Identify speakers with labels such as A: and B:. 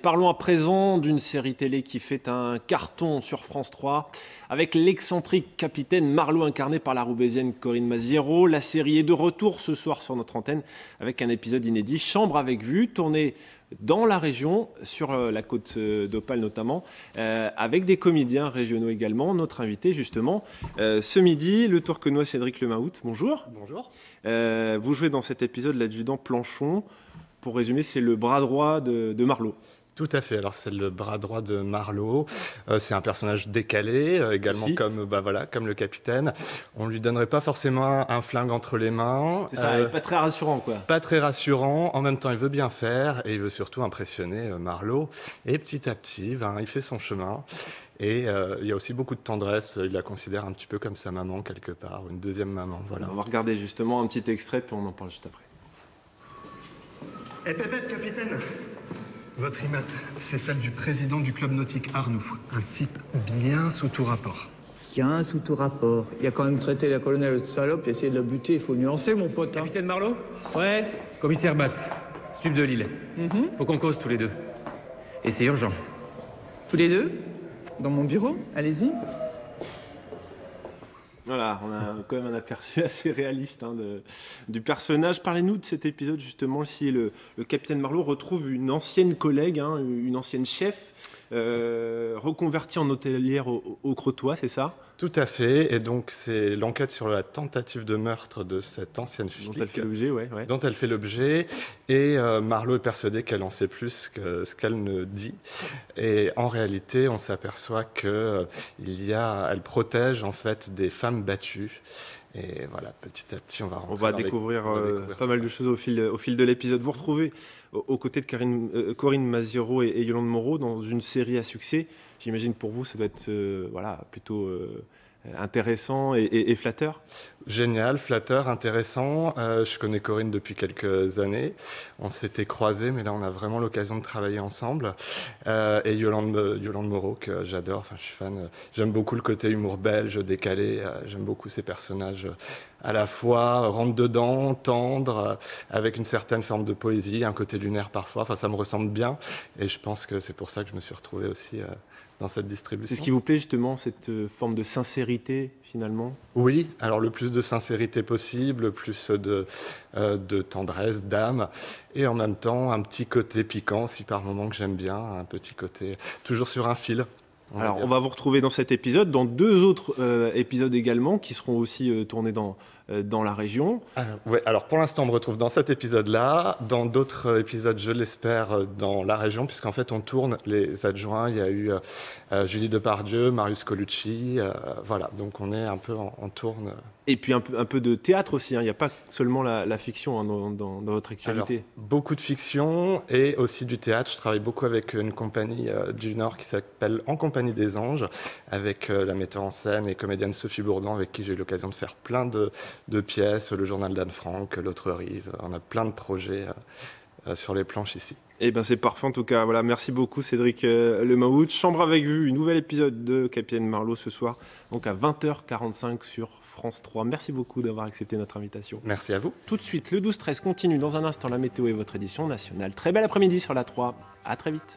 A: Parlons à présent d'une série télé qui fait un carton sur France 3 avec l'excentrique capitaine Marlowe incarné par la roubaisienne Corinne Maziero. La série est de retour ce soir sur notre antenne avec un épisode inédit, Chambre avec vue, tourné dans la région, sur la côte d'Opale notamment, avec des comédiens régionaux également. Notre invité justement, ce midi, le Tourquenois Cédric Lemahout. Bonjour.
B: Bonjour.
A: Vous jouez dans cet épisode l'adjudant Planchon. Pour résumer, c'est le bras droit de Marlowe.
B: Tout à fait. Alors c'est le bras droit de Marlowe. C'est un personnage décalé, également
A: Si.
B: comme le capitaine. On lui donnerait pas forcément un flingue entre les mains.
A: C'est ça, pas très rassurant quoi.
B: Pas très rassurant. En même temps, il veut bien faire et il veut surtout impressionner Marlowe. Et petit à petit, il fait son chemin. Et il y a aussi beaucoup de tendresse. Il la considère un petit peu comme sa maman quelque part, une deuxième maman. Voilà.
A: On va regarder justement un petit extrait puis on en parle juste après.
C: Eh pépette, capitaine, votre IMAT, c'est celle du président du club nautique Arnoux. Un type bien sous tout rapport.
D: Bien sous tout rapport. Il a quand même traité la colonelle de salope et essayé de la buter. Il faut nuancer, mon pote. Hein.
E: Capitaine Marlowe ?
D: Ouais.
E: Commissaire Batz, sub de Lille. Faut qu'on cause tous les deux. Et c'est urgent.
D: Tous les deux dans mon bureau. Allez-y.
A: Voilà, on a quand même un aperçu assez réaliste du personnage. Parlez-nous de cet épisode justement, si le capitaine Marlowe retrouve une ancienne collègue, une ancienne chef, reconvertie en hôtelière au Crotoy, c'est ça ?
B: Tout à fait. Et donc c'est l'enquête sur la tentative de meurtre de cette ancienne fille.
A: Dont elle fait l'objet, ouais.
B: Dont elle fait l'objet. Et Marlowe est persuadée qu'elle en sait plus que ce qu'elle ne dit. Et en réalité, on s'aperçoit qu'elle protège en fait des femmes battues. Et voilà, petit à petit, on va
A: découvrir pas mal de choses au fil de l'épisode. Vous retrouvez aux côtés de Corinne Maziero et Yolande Moreau dans une série à succès. J'imagine pour vous, ça doit être plutôt intéressant et flatteur.
B: Génial, flatteur, intéressant. Je connais Corinne depuis quelques années. On s'était croisés, mais là, on a vraiment l'occasion de travailler ensemble. Et Yolande Moreau, que j'adore. Enfin, je suis fan. J'aime beaucoup le côté humour belge, décalé. J'aime beaucoup ces personnages à la fois rentre-dedans, tendre, avec une certaine forme de poésie, un côté lunaire parfois. Enfin, ça me ressemble bien. Et je pense que c'est pour ça que je me suis retrouvé aussi dans cette distribution.
A: C'est ce qui vous plaît justement, cette forme de sincérité finalement ?
B: Oui, alors le plus de sincérité possible, le plus de tendresse, d'âme, et en même temps un petit côté piquant, si par moment que j'aime bien, un petit côté toujours sur un fil.
A: On va vous retrouver dans cet épisode, dans deux autres épisodes également, qui seront aussi tournés dans la région.
B: Alors pour l'instant, on me retrouve dans cet épisode-là. Dans d'autres épisodes, je l'espère, dans la région, puisqu'en fait, on tourne les adjoints. Il y a eu Julie Depardieu, Marius Colucci. Voilà, donc on est un peu en tourne.
A: Et puis un peu de théâtre aussi. Il n'y a pas seulement la fiction dans votre actualité.
B: Alors, beaucoup de fiction et aussi du théâtre. Je travaille beaucoup avec une compagnie du Nord qui s'appelle En Compagnie des Anges, avec la metteur en scène et comédienne Sophie Bourdan, avec qui j'ai eu l'occasion de faire plein de pièces, le journal d'Anne Frank, L'autre rive. On a plein de projets sur les planches ici.
A: Eh bien c'est parfait en tout cas. Voilà, merci beaucoup Cédric Lemahout. Chambre avec vue, un nouvel épisode de Capitaine Marlowe ce soir, donc à 20h45 sur France 3. Merci beaucoup d'avoir accepté notre invitation.
B: Merci à vous.
A: Tout de suite, le 12-13 continue dans un instant la météo et votre édition nationale. Très bel après-midi sur la 3. À très vite.